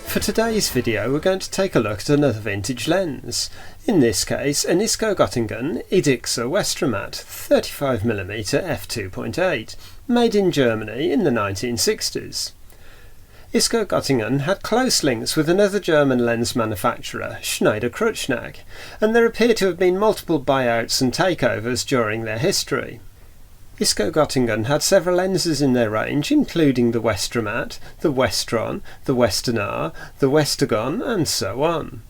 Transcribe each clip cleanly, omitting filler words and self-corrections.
For today's video we're going to take a look at another vintage lens, in this case an Isco-Gottingen Edixa Westromat 35mm f2.8, made in Germany in the 1960s. Isco-Gottingen had close links with another German lens manufacturer, Schneider Krreuznach, and there appear to have been multiple buyouts and takeovers during their history. Isco-Gottingen had several lenses in their range, including the Westromat, the Westron, the Westernar, the Westergon, and so on.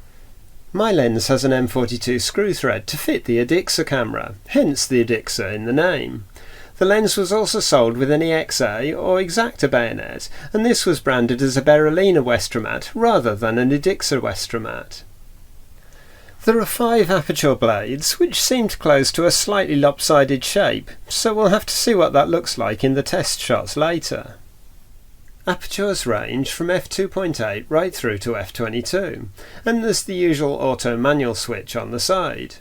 My lens has an M42 screw thread to fit the Edixa camera, hence the Edixa in the name. The lens was also sold with an EXA or Exakta bayonet, and this was branded as a Berolina Westromat rather than an Edixa Westromat. There are 5 aperture blades, which seemed close to a slightly lopsided shape, so we'll have to see what that looks like in the test shots later. Apertures range from f2.8 right through to f22, and there's the usual auto manual switch on the side.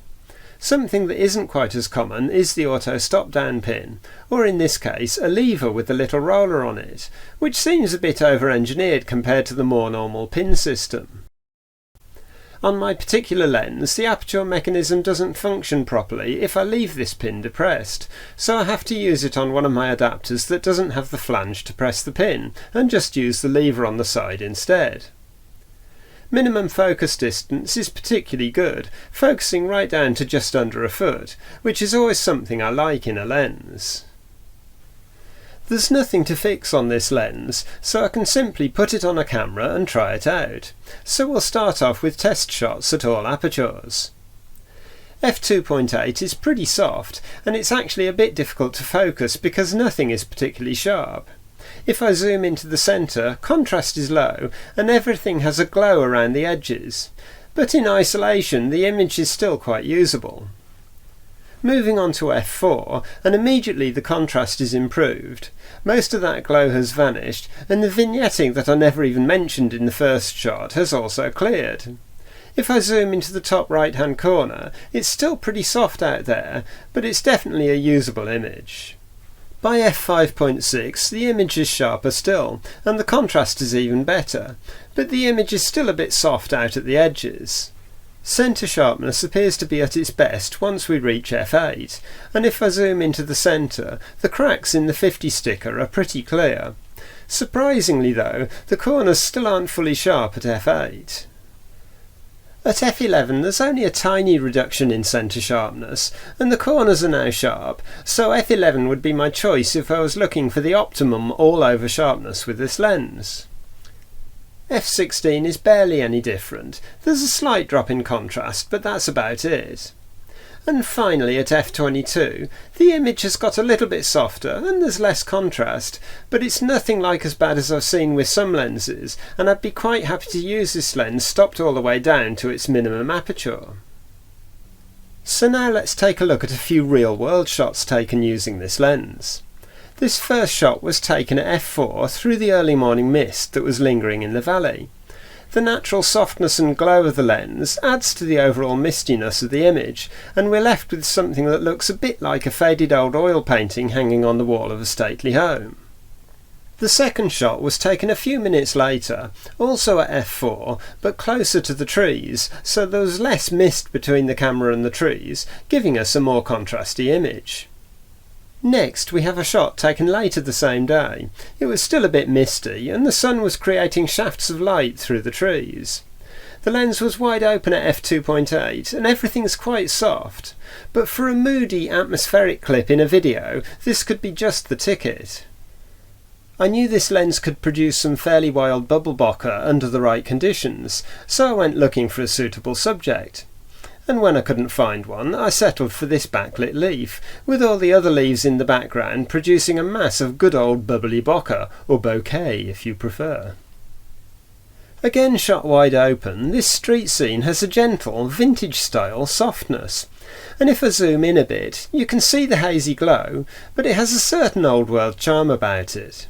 Something that isn't quite as common is the auto stop down pin, or in this case a lever with a little roller on it, which seems a bit over-engineered compared to the more normal pin system. On my particular lens, the aperture mechanism doesn't function properly if I leave this pin depressed, so I have to use it on one of my adapters that doesn't have the flange to press the pin, and just use the lever on the side instead. Minimum focus distance is particularly good, focusing right down to just under a foot, which is always something I like in a lens. There's nothing to fix on this lens, so I can simply put it on a camera and try it out. So we'll start off with test shots at all apertures. f2.8 is pretty soft, and it's actually a bit difficult to focus because nothing is particularly sharp. If I zoom into the centre, contrast is low and everything has a glow around the edges, but in isolation the image is still quite usable. Moving on to f4, and immediately the contrast is improved. Most of that glow has vanished, and the vignetting that I never even mentioned in the first shot has also cleared. If I zoom into the top right hand corner, it's still pretty soft out there, but it's definitely a usable image. By f5.6 the image is sharper still, and the contrast is even better, but the image is still a bit soft out at the edges. Centre sharpness appears to be at its best once we reach f8, and if I zoom into the centre, the cracks in the 50 sticker are pretty clear. Surprisingly though, the corners still aren't fully sharp at f8. At f11 there's only a tiny reduction in centre sharpness, and the corners are now sharp, so f11 would be my choice if I was looking for the optimum all-over sharpness with this lens. f16 is barely any different. There's a slight drop in contrast, but that's about it. And finally at f22, the image has got a little bit softer and there's less contrast, but it's nothing like as bad as I've seen with some lenses, and I'd be quite happy to use this lens stopped all the way down to its minimum aperture. So now let's take a look at a few real-world shots taken using this lens. This first shot was taken at f4 through the early morning mist that was lingering in the valley. The natural softness and glow of the lens adds to the overall mistiness of the image, and we're left with something that looks a bit like a faded old oil painting hanging on the wall of a stately home. The second shot was taken a few minutes later, also at f4, but closer to the trees, so there was less mist between the camera and the trees, giving us a more contrasty image. Next we have a shot taken later the same day. It was still a bit misty and the sun was creating shafts of light through the trees. The lens was wide open at f2.8 and everything's quite soft, but for a moody atmospheric clip in a video this could be just the ticket. I knew this lens could produce some fairly wild bubble bokeh under the right conditions, so I went looking for a suitable subject. And when I couldn't find one, I settled for this backlit leaf, with all the other leaves in the background producing a mass of good old bubbly bokeh, or bouquet if you prefer. Again shot wide open, this street scene has a gentle, vintage-style softness, and if I zoom in a bit, you can see the hazy glow, but it has a certain old-world charm about it.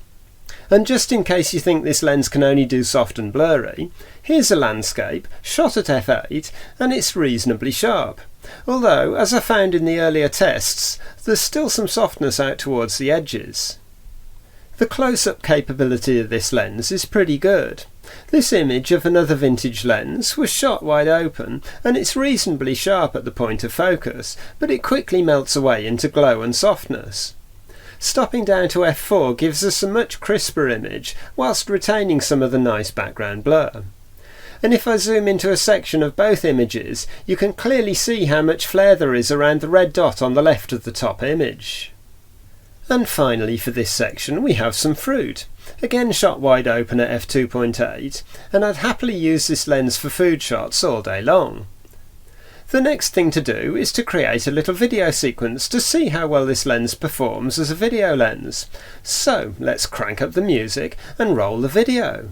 And just in case you think this lens can only do soft and blurry, here's a landscape, shot at f8, and it's reasonably sharp. Although, as I found in the earlier tests, there's still some softness out towards the edges. The close-up capability of this lens is pretty good. This image of another vintage lens was shot wide open, and it's reasonably sharp at the point of focus, but it quickly melts away into glow and softness. Stopping down to f4 gives us a much crisper image, whilst retaining some of the nice background blur. And if I zoom into a section of both images, you can clearly see how much flare there is around the red dot on the left of the top image. And finally for this section we have some fruit, again shot wide open at f2.8, and I'd happily use this lens for food shots all day long. The next thing to do is to create a little video sequence to see how well this lens performs as a video lens. So let's crank up the music and roll the video.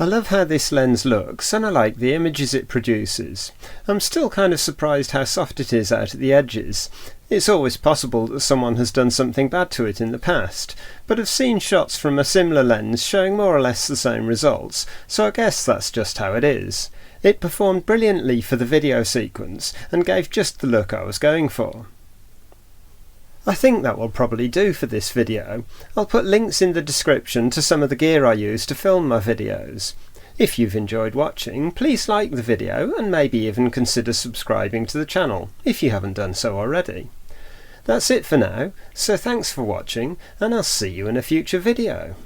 I love how this lens looks, and I like the images it produces. I'm still kind of surprised how soft it is out at the edges. It's always possible that someone has done something bad to it in the past, but I've seen shots from a similar lens showing more or less the same results, so I guess that's just how it is. It performed brilliantly for the video sequence, and gave just the look I was going for. I think that will probably do for this video. I'll put links in the description to some of the gear I use to film my videos. If you've enjoyed watching, please like the video and maybe even consider subscribing to the channel if you haven't done so already. That's it for now, so thanks for watching and I'll see you in a future video.